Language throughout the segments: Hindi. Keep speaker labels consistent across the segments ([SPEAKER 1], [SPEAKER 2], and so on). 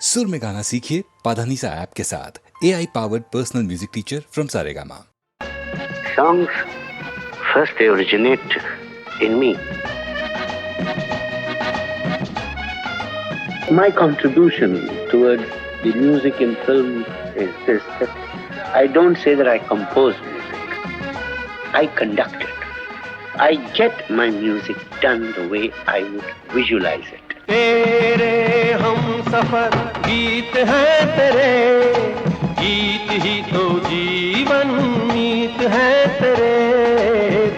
[SPEAKER 1] सुर में गाना सीखिए पाधानीसा ऐप के साथ। AI powered personal music teacher from Saregama.
[SPEAKER 2] Songs first they originate in me. My contribution towards the music in film is this, that I don't say that I compose music. I conduct it. I get my music done the way I would visualize it.
[SPEAKER 3] तेरे हम सफर गीत है तेरे, गीत ही तो जीवन मीत है तेरे।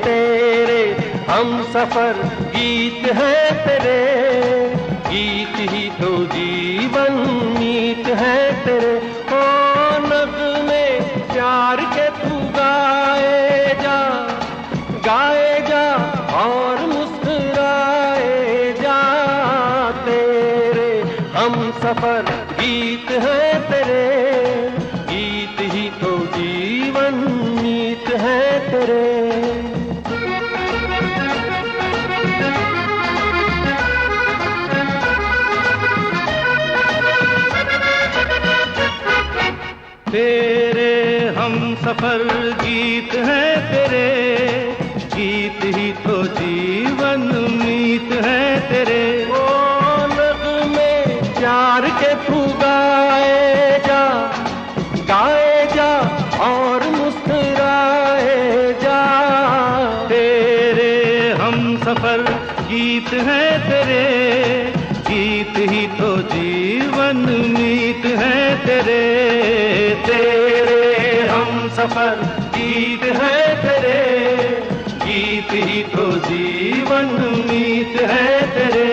[SPEAKER 3] तेरे हम सफर गीत है तेरे, गीत ही तो जीवन मीत है तेरे। ओ नग़्मे प्यार के तू गाए जा और मुस्कुराए जा। तेरे हम सफर गीत है तेरे, गीत ही तो जीवन मीत है तेरे। तेरे हम सफर गीत है तेरे, गीत ही तो जीवन मीत है तेरे। ओ नग़्मे प्यार के तू गाए जा और मुस्कुराए जा। तेरे हम सफर गीत है तेरे, गीत ही तो जीवन मीत है तेरे। तेरे हम सफर गीत है तेरे, गीत ही तो जीवन मीत है तेरे।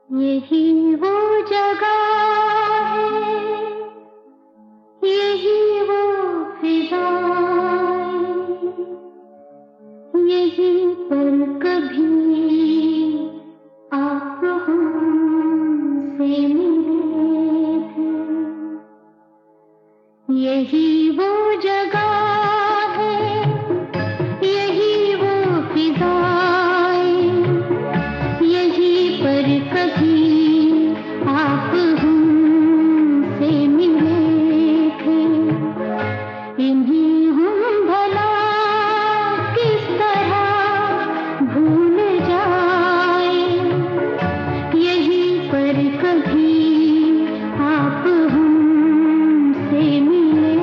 [SPEAKER 4] यही वो जगह है, यही वो फिजाएं, यही पर कभी आप हमसे मिले थे। यही वो जगह है, यही वो फिजाएं, यही पर कभी आप हमसे मिले थे। इन्हीं हम भला किस तरह भूल जाए, यही पर कभी आप हमसे मिले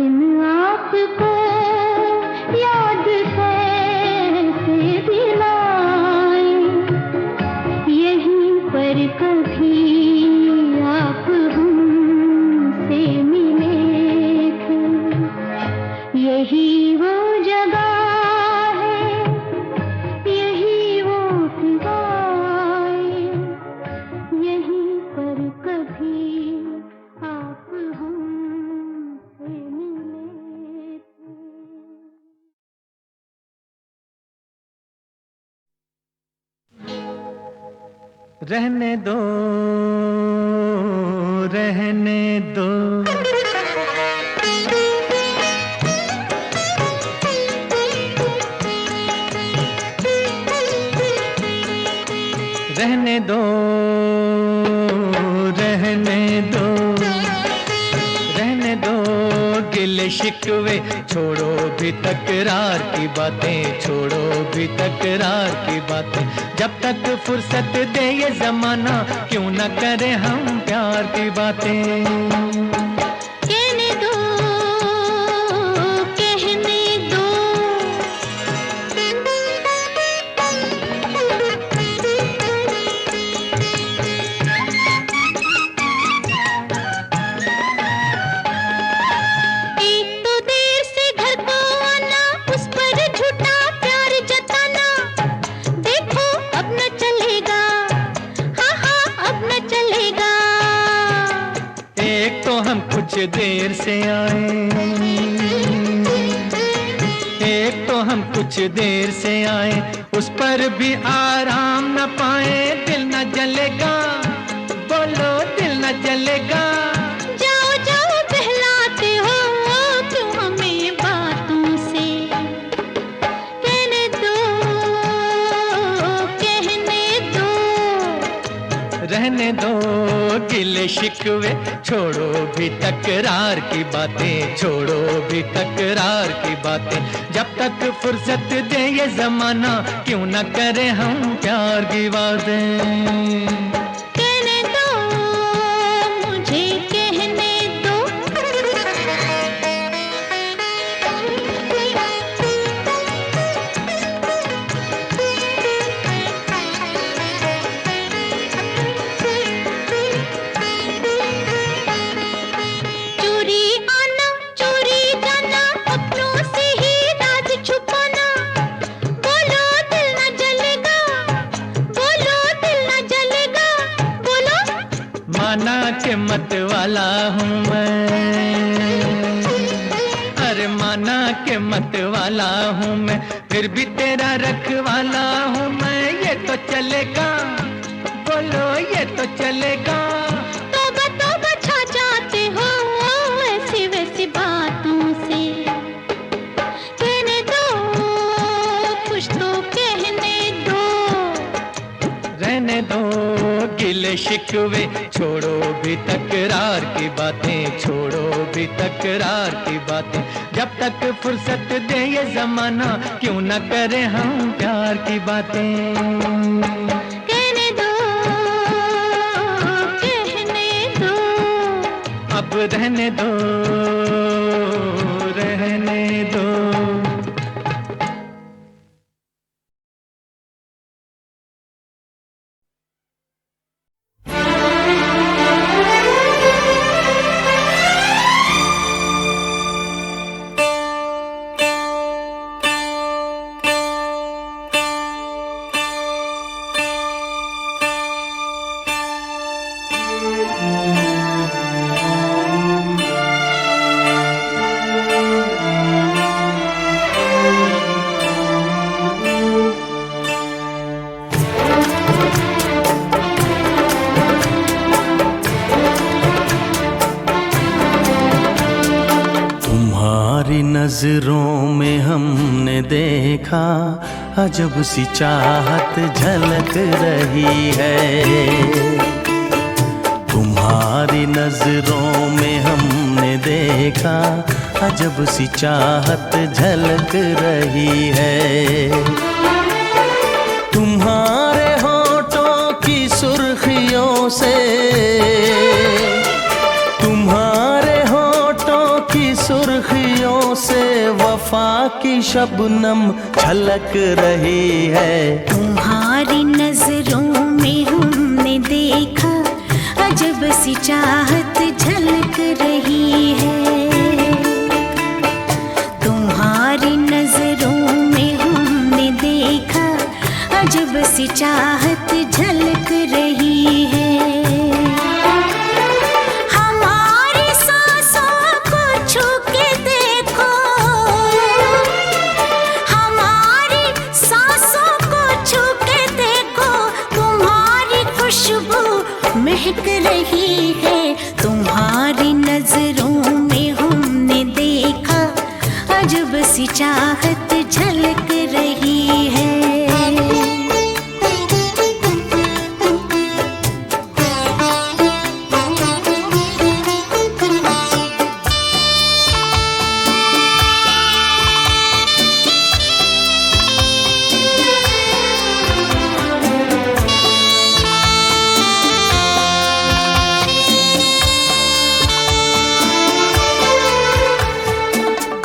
[SPEAKER 4] दिन आपको याद कैसे दिलाए, यहीं पर कभी आप हमसे मिले थे, यही वो जगह है, यही वो फिजाएं, यहीं पर कभी आप हमसे मिले थे।
[SPEAKER 3] रहने दो, रहने दो, रहने दो, रहने दो, रहने दो, गिले शिकवे छोड़ो भी तकरार की बातें, छोड़ो भी तकरार की बातें, जब तक फुर्सत दे ये जमाना क्यों न करें हम प्यार की बातें।
[SPEAKER 4] कहने दो, कहने दो, एक तो देर से घर को आना, उस पर झूठा प्यार जताना, देखो अब न चलेगा, हाँ हाँ अब न चलेगा।
[SPEAKER 3] एक तो हम कुछ देर से आए, एक तो हम कुछ देर से आए, उस पर भी आराम न पाए, दिल न जलेगा, बोलो दिल न जलेगा।
[SPEAKER 4] जाओ जाओ बहलाते हो क्यों हमें बातों से, कहने दो, कहने दो,
[SPEAKER 3] रहने दो, गिले शिकवे छोड़ो भी तकरार की बातें, छोड़ो भी तकरार की बातें, जब तक फुर्सत दे ये जमाना क्यों न करें हम प्यार की बातें।
[SPEAKER 4] कहने दो, मुझे कहने दो। चोरी आना, चोरी जाना, अपनों से ही राज छुपाना, बोलो दिल न जलेगा, बोलो दिल न जलेगा, बोलो।
[SPEAKER 3] माना के मत वाला हूँ मैं, अरे माना के मत वाला हूँ मैं, फिर भी तेरा रखवाला हूँ मैं, ये तो चलेगा, बोलो ये तो चलेगा।
[SPEAKER 4] तौबा तौबा छा जाते हो ऐसी वैसी बातों से, कहने दो, कुछ तो कहने दो।
[SPEAKER 3] रहने दो, गिले शिकवे छोड़ो भी तकरार की बातें, छोड़ो भी तकरार की बातें, जब तक फुर्सत दे ये जमाना क्यों न करें हम प्यार की बातें।
[SPEAKER 4] कहने दो, कहने दो,
[SPEAKER 3] अब रहने दो, रहने दो।
[SPEAKER 5] तुम्हारी नजरों में हमने देखा अजब सी चाहत झलक रही है, तुम्हारी नजरों में हमने देखा अजब सी चाहत झलक रही है, तुम्हारे होठों की सुर्खियों से, तुम्हारे होठों की सुर्खियों सुर्खियों से वफा की शबनम छलक रही है।
[SPEAKER 4] तुम्हारी नजरों में हमने देखा अजब सी चाहत झलक रही है। तुम्हारी नजरों में हमने देखा अजब सी चाहत झलक रही है। हमारी सांसों को छू के देखो, हमारी सांसों को छू के देखो, तुम्हारी खुशबू महक रही है। तुम्हारी नजरों में हमने देखा अजब सी चाहत झलक रही है।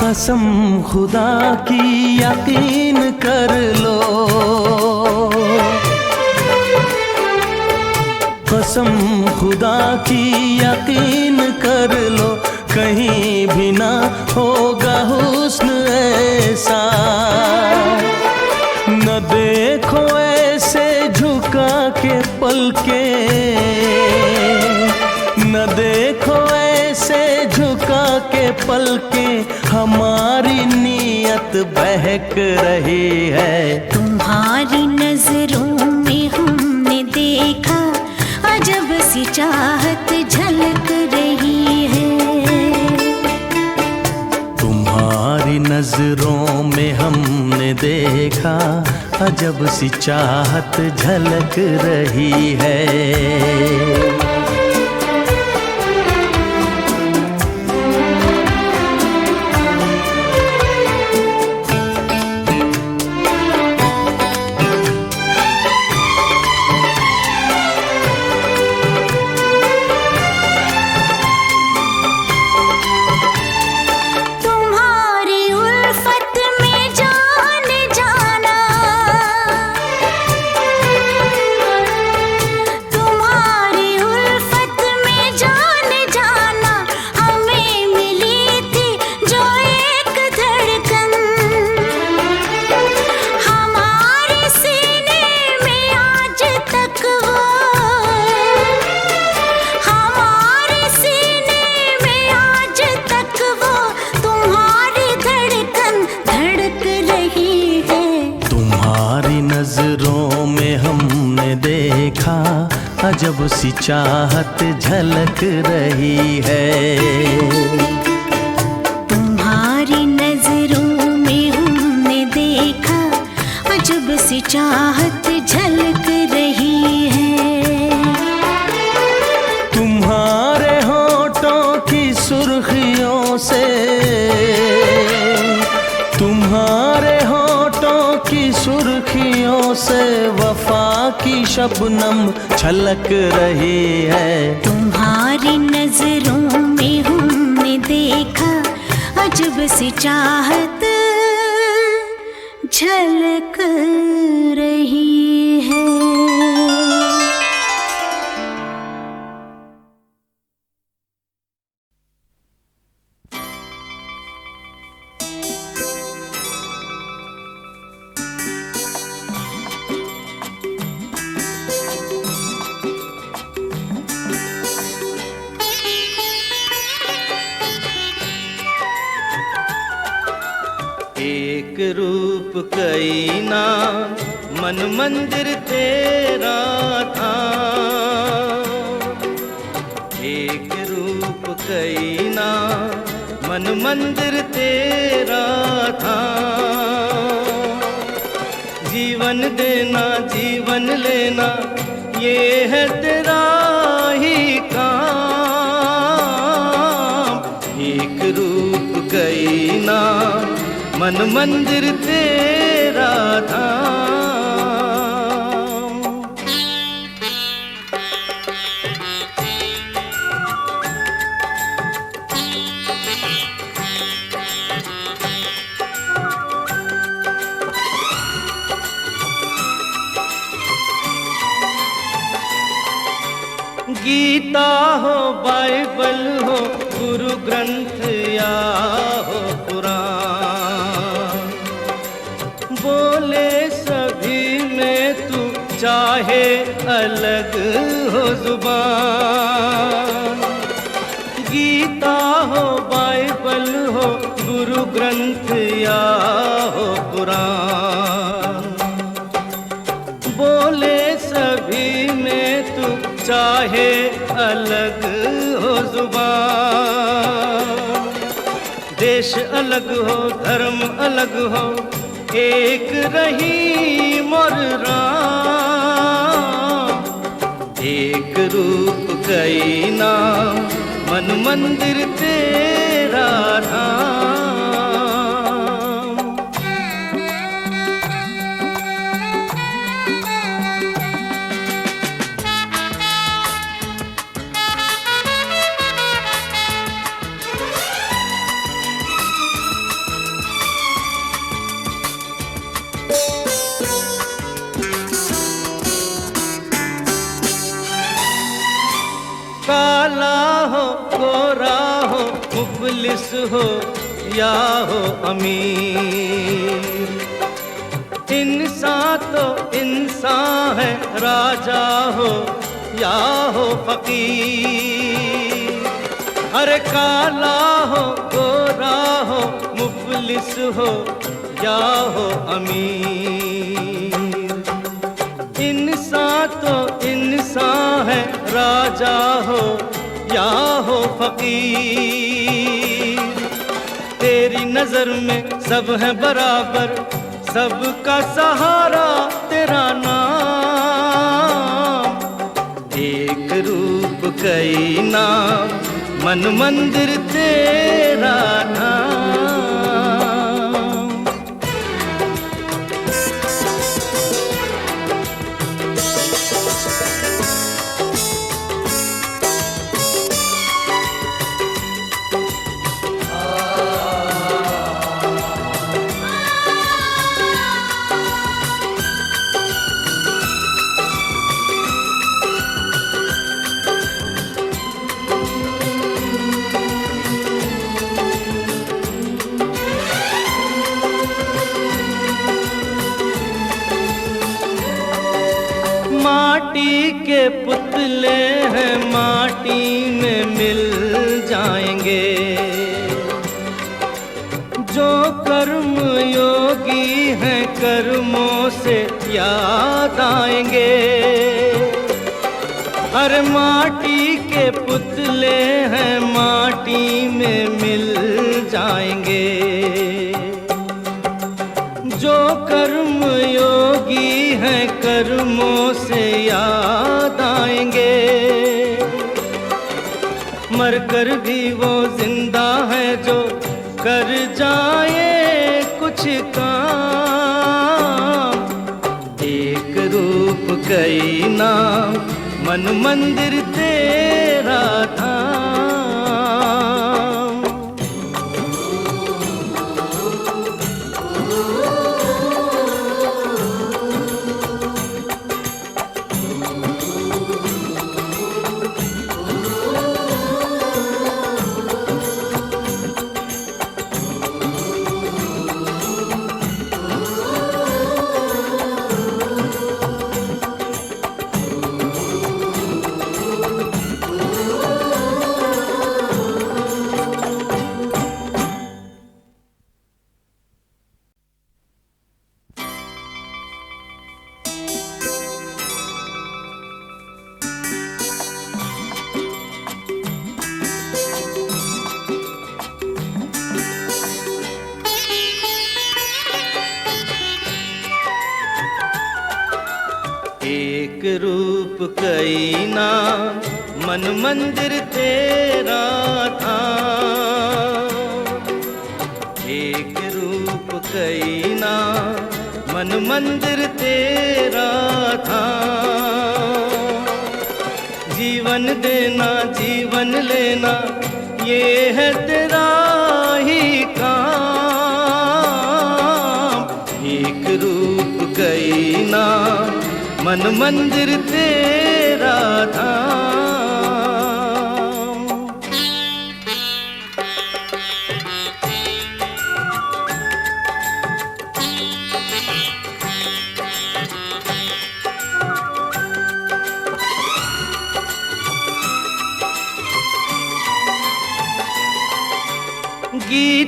[SPEAKER 5] कसम खुदा की यकीन कर लो, कसम खुदा की यकीन कर लो, कहीं भी ना होगा हुस्न ऐसा। न देखो ऐसे झुका के पलके, न देखो ऐसे झुका के पलके, हमारी नीयत बहक रही है।
[SPEAKER 4] तुम्हारी नजरों में हमने देखा अजब सी चाहत झलक रही है।
[SPEAKER 5] तुम्हारी नजरों में हमने देखा अजब सी चाहत झलक रही है। अजब सी चाहत झलक रही है।
[SPEAKER 4] तुम्हारी नजरों में हमने देखा अजब सी चाहत झलक रही है।
[SPEAKER 5] तुम्हारे होठों की सुर्खियों से, तुम्हारे होठों की सुर्खियों से वफा की शबनम छलक रही है।
[SPEAKER 4] तुम्हारी नजरों में हमने देखा अजब सी चाहत झलक रही है।
[SPEAKER 3] एक रूप कई नाम मन मंदिर तेरा था, एक रूप कई नाम मन मंदिर तेरा था। जीवन देना जीवन लेना ये है तेरा ही काम। एक रूप कई नाम मन मंदिर तेरा था।
[SPEAKER 5] गीता हो बाइबल हो गुरु ग्रंथ या हो कुरान, बोले सभी में तू चाहे अलग हो जुबान। गीता हो बाइबल हो गुरु ग्रंथ या हो कुरान, बोले सभी में तू चाहे अलग हो जुबान। देश अलग हो धर्म अलग हो एक रही मोर राम, एक रूप कई नाम मन मंदिर तेरा नाम। काला हो गोरा हो मुफलिस हो या हो अमीर, इंसान तो इंसान है राजा हो या हो फकीर। अरे काला हो गोरा हो मुफलिस हो या हो अमीर, इंसान तो इंसान है राजा हो या हो फकीर। तेरी नजर में सब है बराबर, सबका सहारा तेरा नाम, एक रूप कई नाम मन मंदिर तेरा नाम। माटी के पुतले हैं माटी में मिल जाएंगे, जो कर्म योगी हैं कर्मों से याद आएंगे। अरे माटी के पुतले हैं माटी में मिल जाएंगे, जो कर्म योगी हैं कर्मों से याद आएंगे। मरकर भी वो जिंदा है जो कर जाए कुछ काम, एक रूप कई नाम मन मंदिर तेरा धाम। एक रूप कई नाम मन मंदिर तेरा था, एक रूप कई नाम मन मंदिर तेरा था। जीवन देना जीवन लेना ये है तेरा ही काम, एक रूप कई नाम मन मंदिर तेरा धाम।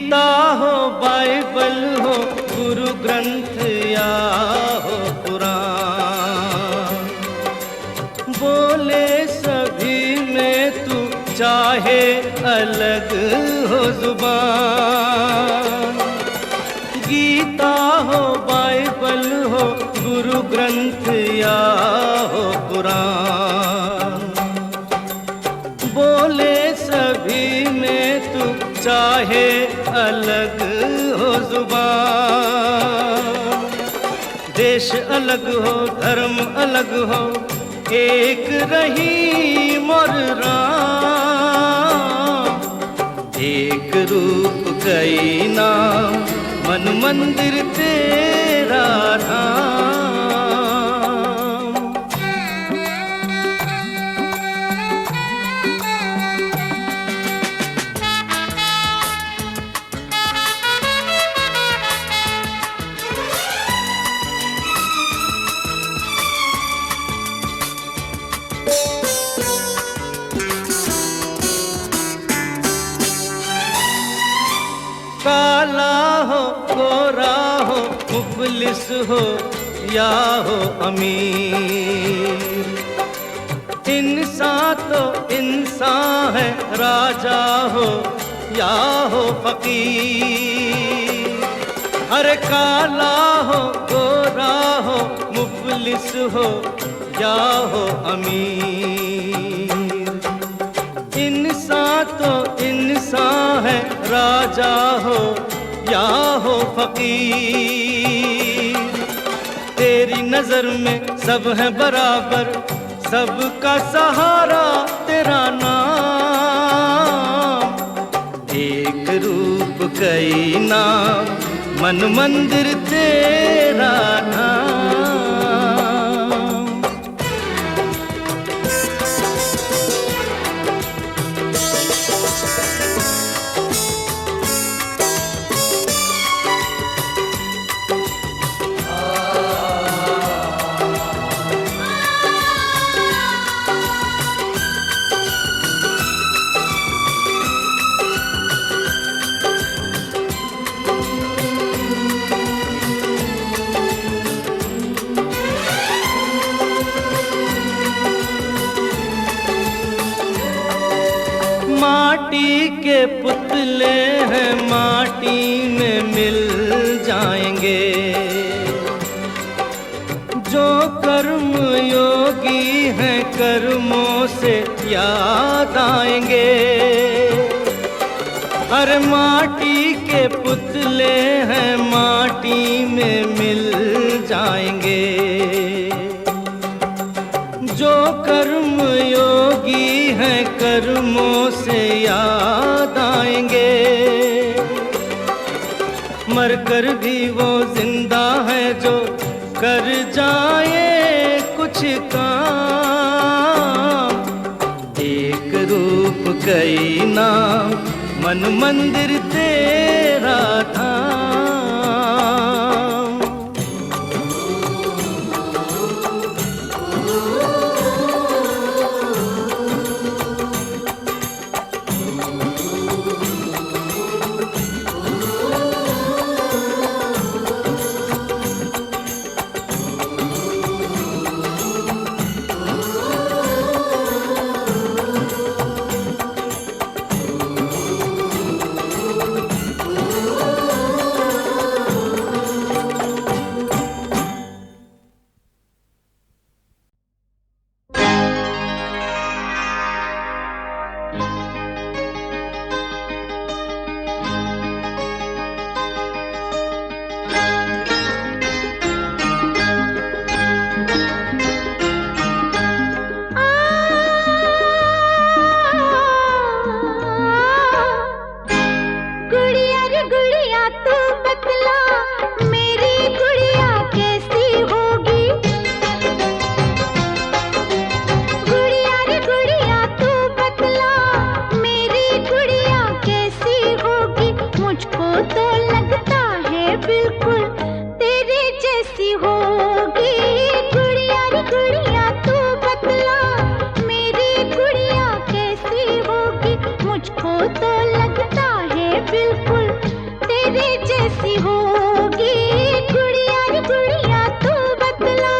[SPEAKER 5] गीता हो बाइबल हो गुरु ग्रंथ या हो कुरान, बोले सभी में तू चाहे अलग हो जुबान। गीता हो बाइबल हो गुरु ग्रंथ या हो कुरान, बोले सभी में तू चाहे अलग हो जुबान। देश अलग हो धर्म अलग हो एक रही मोर राम, एक रूप कई नाम मन मंदिर तेरा नाम। काला हो गोरा हो मुफलिस हो या हो अमीर, इंसान तो इंसान है राजा हो या हो फकीर। अरे काला हो गोरा हो मुफलिस हो या हो अमीर, इंसान तो इंसान है राजा हो या हो फकीर। तेरी नजर में सब है बराबर, सबका सहारा तेरा नाम। एक रूप कई नाम मन मंदिर तेरा नाम। माटी के पुतले हैं माटी में मिल जाएंगे, जो कर्म योगी हैं कर्मों से याद आएंगे। अरे माटी के पुतले हैं माटी में मिल जाएंगे, जो कर्म योगी हैं कर्मों से याद आएंगे। मरकर भी वो जिंदा है जो कर जाए कुछ काम। एक रूप कई नाम मन मंदिर तेरा धाम।
[SPEAKER 4] मुझको तो लगता है बिल्कुल कैसी होगी गुड़िया रे गुड़िया तू बतला।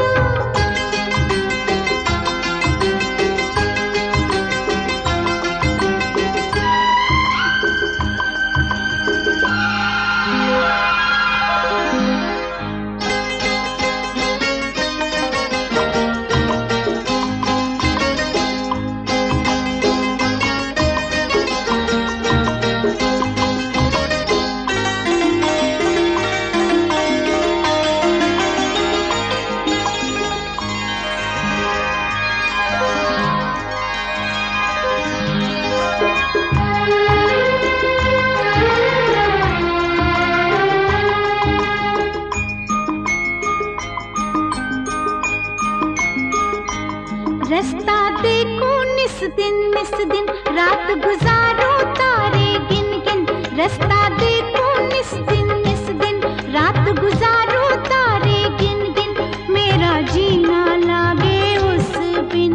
[SPEAKER 4] रास्ता देखो निस दिन रात गुजारो तारे गिन गिन। रास्ता देखो निस दिन रात गुजारो तारे गिन गिन। मेरा जीना लागे उस बिन।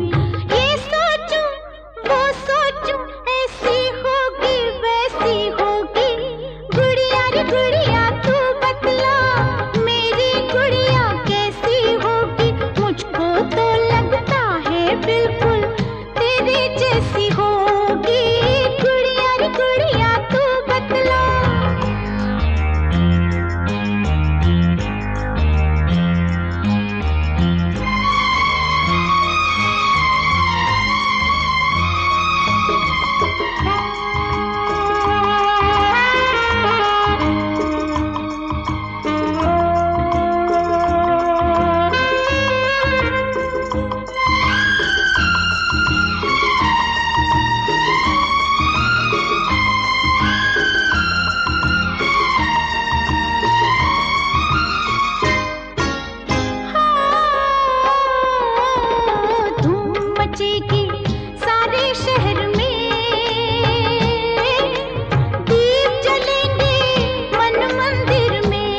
[SPEAKER 4] ये सोचूं वो सोचूं ऐसी होगी वैसी होगी गुड़िया रे गुड़िया तू बतला। मेरी गुड़िया कैसी होगी मुझको तो लगता है बिल्कुल तेरे जैसी होगी गुड़िया रे गुड़िया तू बतला। धूम मचेगी सारे शहर में, दीप जलेंगे मन मंदिर में।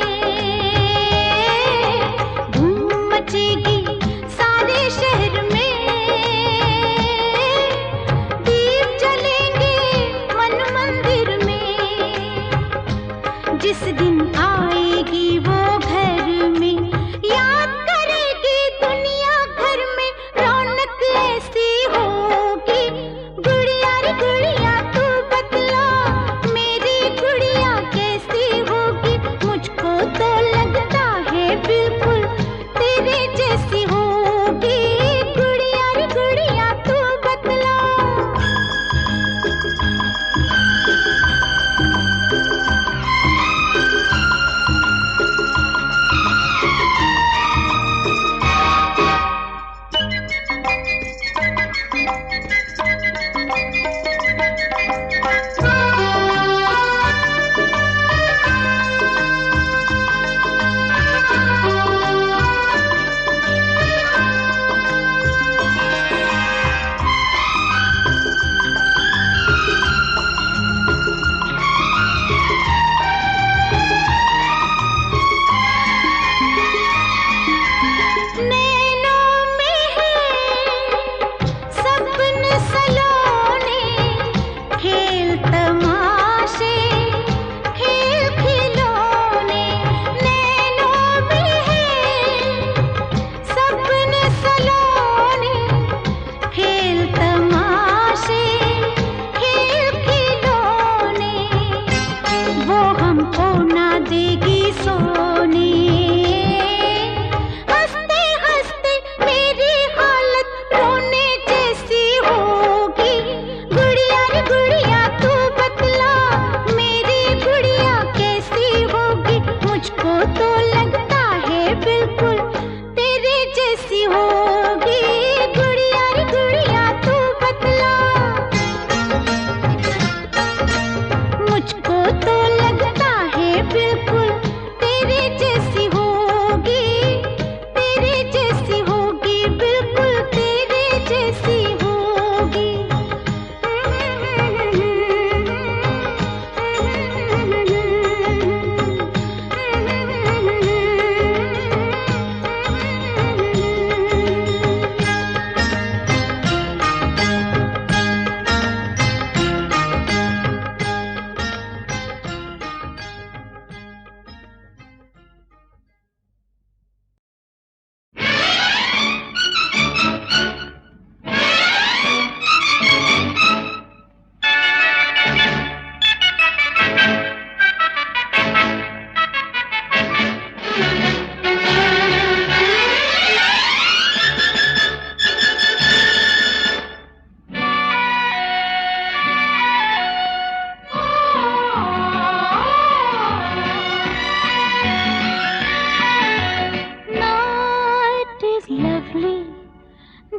[SPEAKER 4] धूम मचेगी सारे शहर में, दीप जलेंगे मन मंदिर में। जिस दिन आएगी वो घर में याद करेगी दुनिया घर में रौनक ऐसी होगी गुड़िया रे गुड़िया तू बतला। मेरी गुड़िया कैसी होगी मुझको तो लगता है बिल्कुल तेरे जैसी होगी गुड़िया रे गुड़िया तू बतला।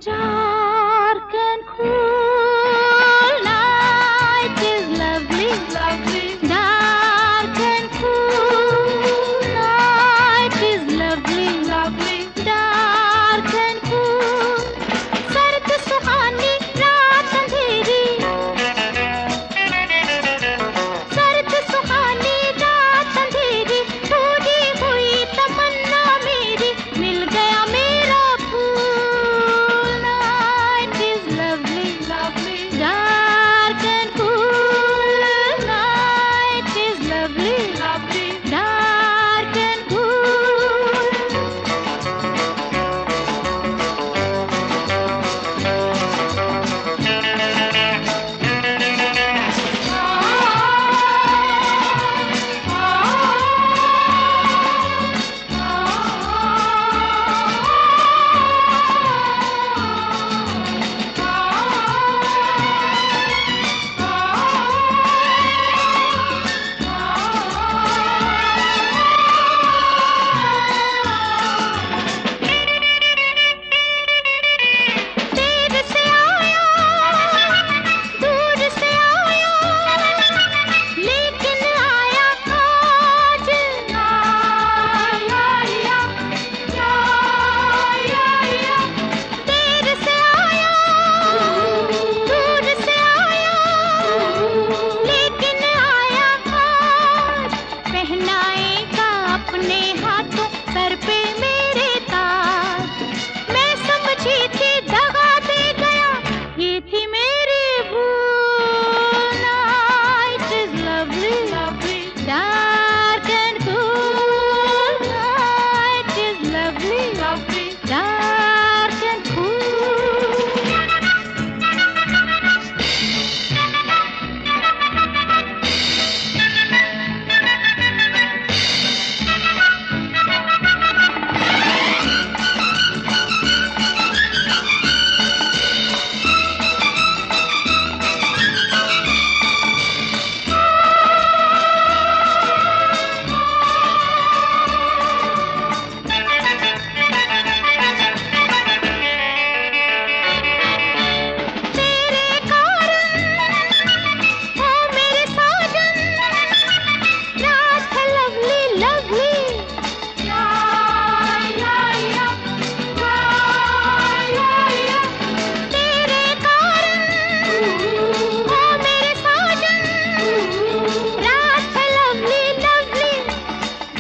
[SPEAKER 4] Dark and cool night is lovely, lovely. Dark and cool night is lovely, lovely. Dark and cool. सर्द सुहानी रात अंधेरी, सर्द सुहानी रात अंधेरी, टूटी हुई तमन्ना मेरी, मिल गया मेरा फूल। Night is lovely, lovely. Dark and cool. Night is lovely, lovely. Dark and cool. देर से आया, दूर से आया, लेकिन आया आज। देर से आया, दूर से आया, लेकिन आया आज। पहनाएगा अपने हाथों सर पे मेरे ताज। मैं समझी थी दगा दे गया, ये थी मेरी भूल। Night is lovely, lovely. Dark and cool. Night is lovely, lovely. Dark and cool. तेरे कारण हो मेरे साजन, रात है lovely, lovely. तेरे कारण हो मेरे साजन, रात है lovely, lovely.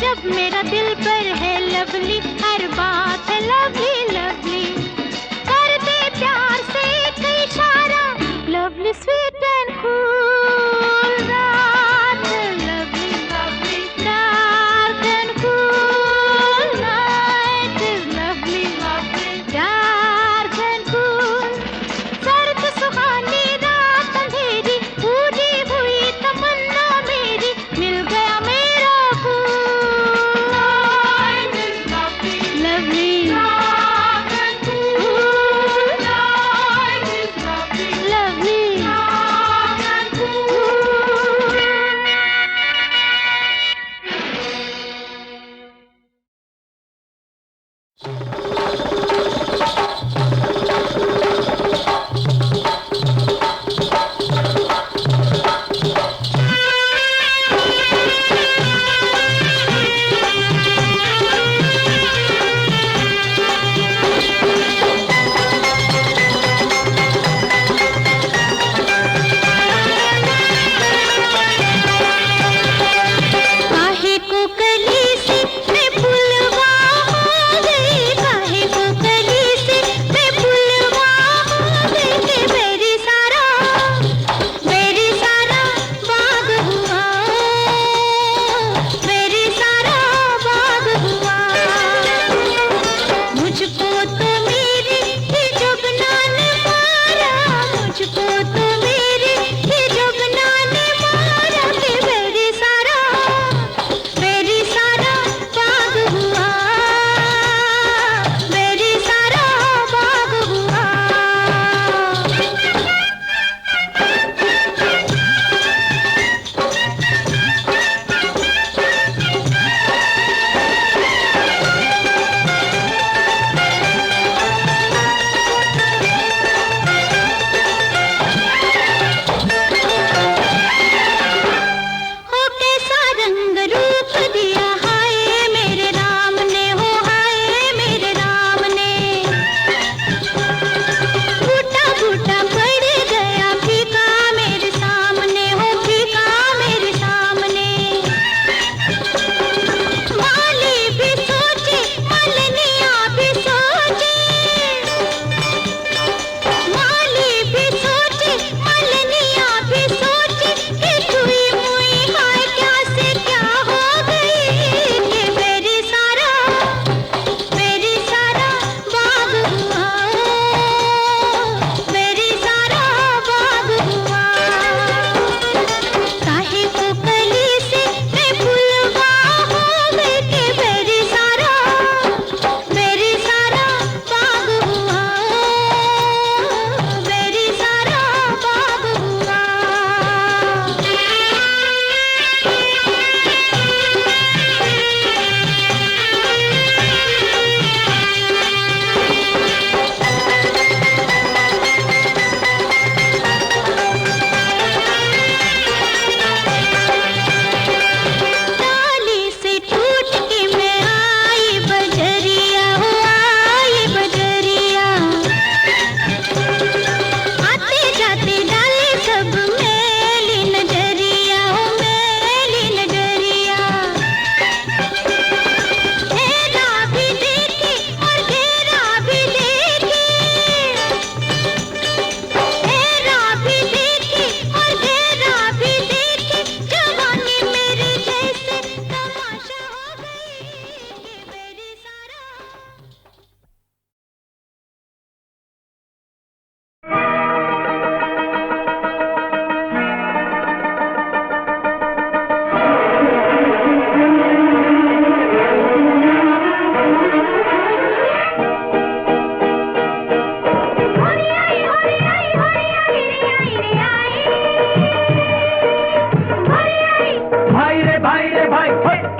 [SPEAKER 4] जब मेरा दिल पर है lovely, हर बात है lovely, lovely. कर दे प्यार से एक इशारा, lovely, sweet and cool. रात lovely, lovely. Dark and cool. Night is lovely, lovely. Dark and cool. सर्द सुहानी रात अंधेरी, टूटी हुई तमन्ना मेरी, मिल गया मेरा फूल। Night is lovely, lovely. Dark and cool. Night is lovely, lovely.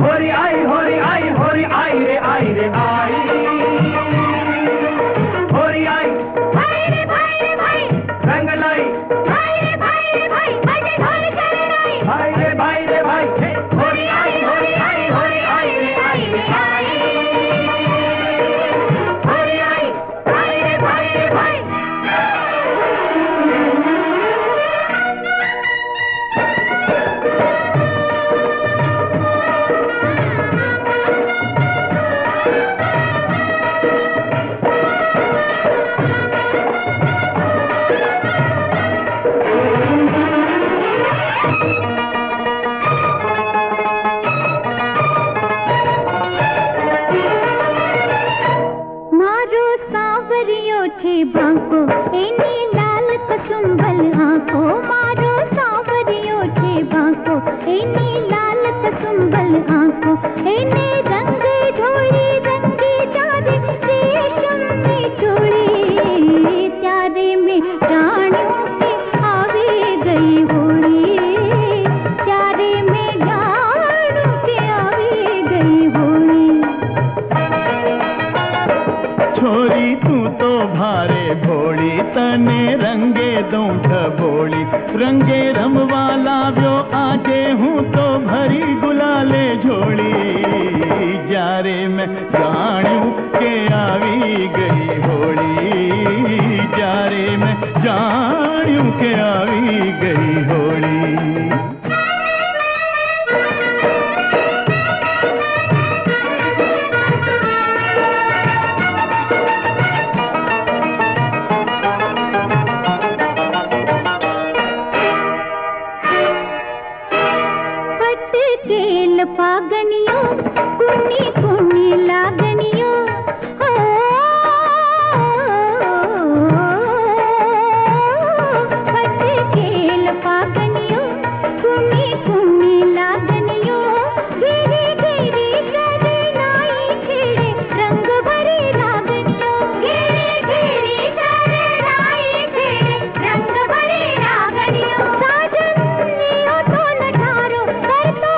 [SPEAKER 5] होरी आई होरी आई होरी आई रे आई होरी आई
[SPEAKER 4] भाई रे भाई
[SPEAKER 5] रंग लाई
[SPEAKER 4] भाई रे भाई बजे ढोल शहनाई
[SPEAKER 5] भाई रे भाई होरी आई होरी आई होरी आई रे आई
[SPEAKER 4] होरी आई भाई रे भाई मारो सावरियो छे बांको एनी लाल कसुंबल आंखो मारो सावरियो छे बांको एनी लाल कसुंबल आंखो एने रंग ढोली रंगी चारे रेशम में चोली त्यारे में जानियों के आवे गई होली त्यारे में जानियों के आवे गई होली
[SPEAKER 3] छोरी तू तो भारे भोली तने रंगे दूठ बोली रंगे रमवाला व्यो आजे हूँ तो भरी गुलाले झोली जारे में जाणू के आवी गई होली जारे में जाणू के आवी गई होली
[SPEAKER 4] केल पागनियो कुनी कुनी लागनियो केल पागनियो कुनी कुनी लागनियो घेरे घेरे करे नाई छेड़े रंग भरी लागनियो घेरे घेरे करे नाई छेड़े रंग भरी लागनियो साजन लियो तो नठारो कर तो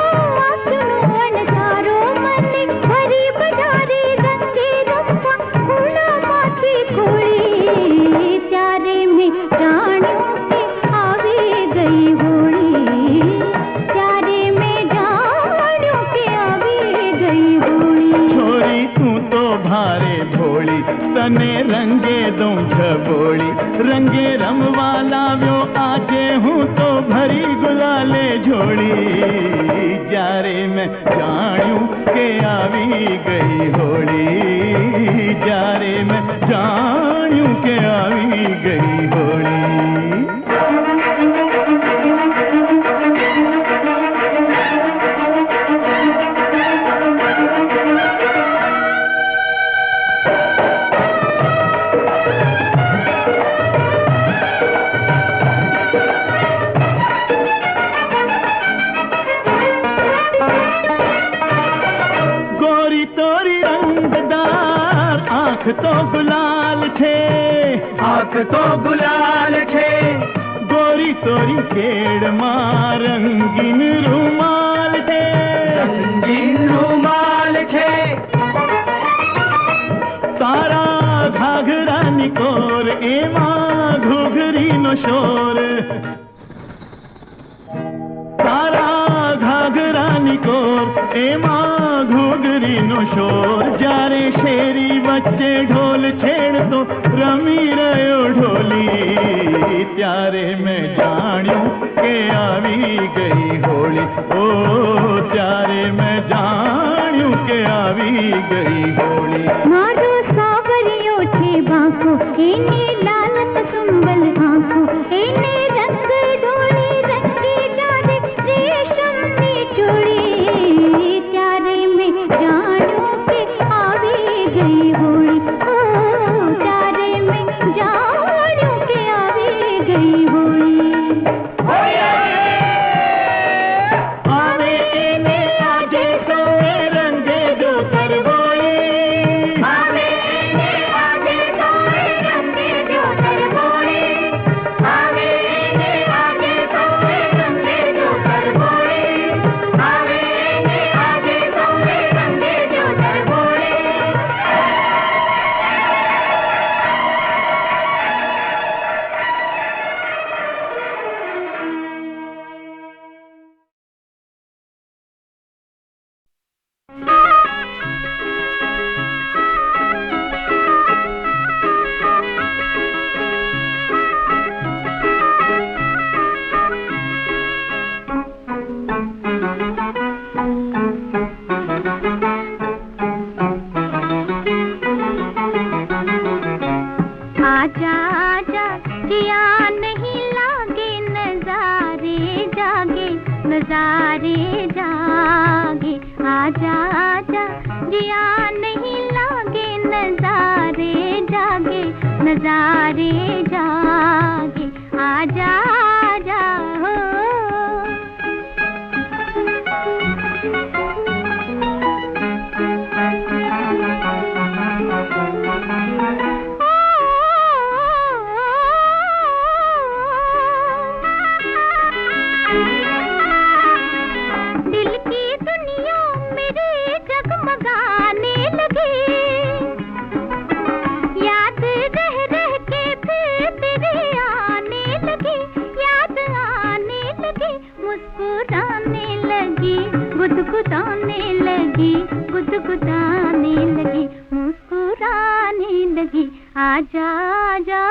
[SPEAKER 4] आसुनो अनसारो मन भरी बजारे रंगे रंगा फूला माथी खोली त्यारे में जानियों के आवे गई होली त्यारे में जानियों के आवे गई होली
[SPEAKER 3] छोरी तू तो भारे भोली तने रंगे दूठ बोली रंगे रमवाला व्यो आजे हूँ तो भरी गुलाले झोली जारे में जाणू के आवी गई होली जारे में जाणू के आवी गई होली गोरी तोरी रंगदार आँख तो गुलाल थे
[SPEAKER 5] आँख तो गुलाल छे
[SPEAKER 3] गोरी तोरी केड़ मां रंगीन रुमाल थे
[SPEAKER 5] रंगीन रुमाल छे
[SPEAKER 3] तारा घाघरा निकोर एमा घुघरी नो शोर तारा घाघरा निकोर एमा घुघरी नो शोर जारे शेरी बच्चे ढोल छेड़ तो रमी रयो ढोली त्यारे में जाणू के आवी गई होली ओ त्यारे में जाणू के आवी गई होली
[SPEAKER 4] मारो सावरियो छे बांको एने लाल कसुंबल आंखो एने रंग ढोली रंगी चारे रेशम में चोली त्यारे में जानो के आवे गई होली ओ त्यारे में जानो के आवे गई होली
[SPEAKER 3] आवे एने आजे सोए रंगे दो कर बोली
[SPEAKER 5] आवे
[SPEAKER 4] आजा आजा जिया नहीं लागे नजारे जागे नजारे जागे आजा आजा जिया नहीं लागे नजारे जागे नजारे जागे आजा आजा हो गुदगुदाने लगी गुदगुदाने लगी मुस्कुराने लगी आजा आजा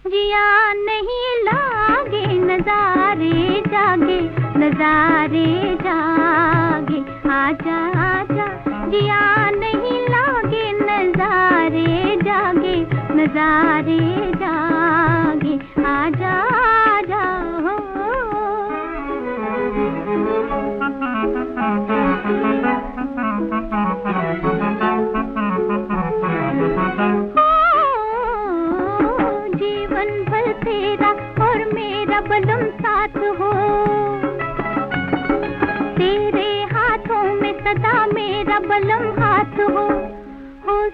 [SPEAKER 4] जिया नहीं लागे नजारे जागे नजारे जागे आजा आजा जिया नहीं लागे नजारे जागे नजारे जागे आजा आजा हो जीवन भर तेरा और मेरा बलम साथ हो तेरे हाथों में सदा मेरा बलम हाथ हो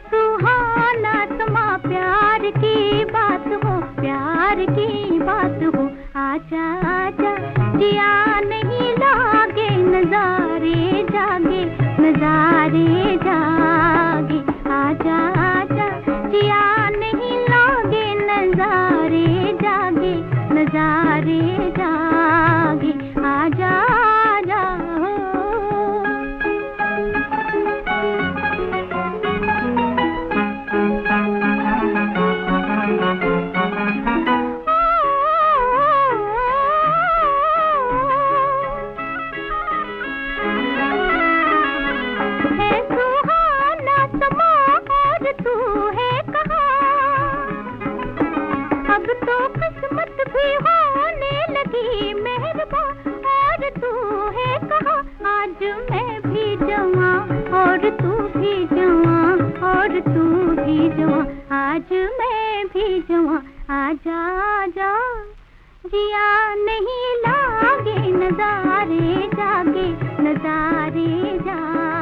[SPEAKER 4] सुहाना समा प्यार की बात हो प्यार की बात हो आजा आजा जिया नहीं लागे नजारे जागे नजारे जागे आजा आजा जिया नहीं लागे नजारे जागे नजारे जागे आजा आजा हो तो किस्मत भी होने लगी मेहरबान और तू है कहा आज मैं भी जवां और तू भी जवां और तू भी जवां आज मैं भी जवां आजा आजा जिया नहीं लागे नजारे जागे नजारे जागे